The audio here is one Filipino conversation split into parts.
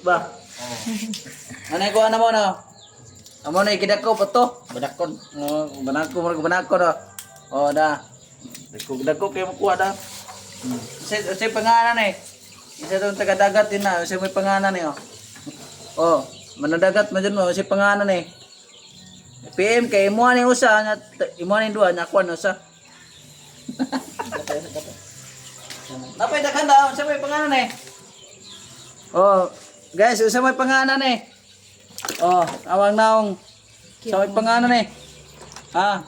Ba? Ano ko ano mo na? Amo na ikidako pa to. Badakon. Banako na. Oh da. Dako kay mo kuha da. Sa pangalan eh. Isa tong taga-dagat din na, sa may pangalan eh oh. Oh, manadagat man dyan mo, sa pangalan eh. PM kay imo ani usa nya imo ani duha nya kwan usa. Napay daghan daw sa may pangalan eh. Oh, guys, sa may pangalan eh. Oh, awang naong sa may pangalan eh. Ha.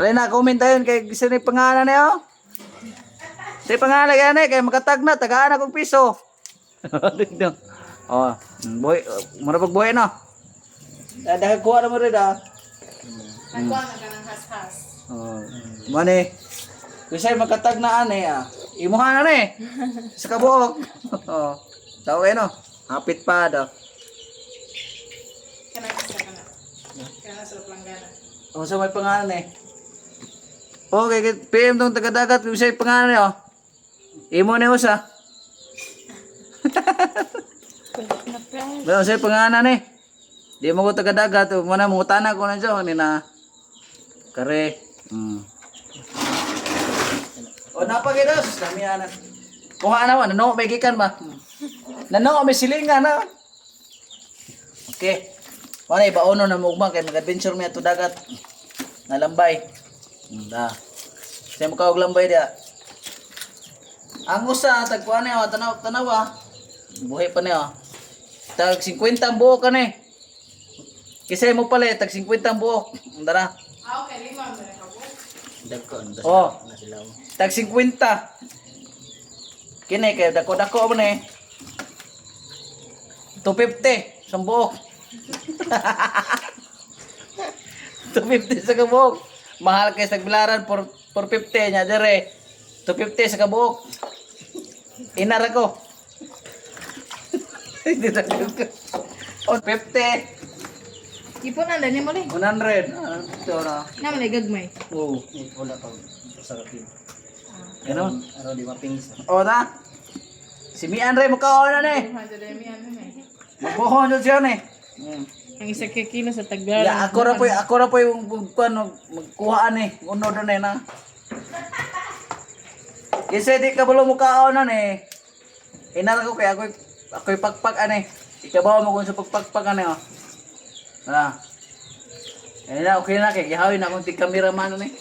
Alay na comment tayon kay sa may pangalan eh oh. Sa pangalan yan eh kay makatag na tagaan akong piso. Oh, boy, mura pag buhay no. Dahil kuha na mo rin ah. Nagkuha na ka ng has-has. Oh, mani. Kasi magkatag na ane ah. Imuha na eh. Sa kabuok. Oh, tao eh no. Hapit pa daw. Kana ka sa kana. Kana sa planggana. Oh, sa may pangalan eh. Okay, PM tong taga-dagat sa pangalan eh oh. Imo na usa. Pero sa pangalan eh. Di mo ko taga-dagat, mana mo tanah ko na siya ni na kare. O napagidos, kami ana. Kuha na nano may gikan ba? Nano may silingan na. Okay. Wala ibaono na mugma kay mag-adventure mi ato dagat. Nalambay. Da. Sa mo kaog lambay dia. Ang usa tagkuan ni tanaw-tanawa. Buhay pa niya. Tag 50 ang buhok ka ni. Kisay mo pala tag 50 ang buhok. Andara. Okay, lima mo na ka po. Dagkon Oh. na sila. Tag 50. Kini kay dako-dako man eh. 250 sa buhok. 250 sa kabuhok. Mahal kay sa bilaran 450 nya dire. 250 sa kabuhok. Inara ko. Hindi na ko. Oh, 50. Ipon na ni mo ni. 100. Ah, ito na. Naman ay gagmay. Oh, Wala pa sarap yun. ano? Araw di mapingis. Oh, na. Si Mian Ray mo kaon na ni. 200 demi ano na. Magbuhon jud siya ni. Ang isa ka kilo sa tagbiran. Ya, ako ra po yung magkuhaan ni. Uno doon eh na. Kasi di ka balo mo kaon na ni. Inara ko kaya ako'y pagpag ani. Ikabaw mo kung sa pagpagpag ani oh. Wala. Eh na okay na kay gihawin akong tig cameraman ni.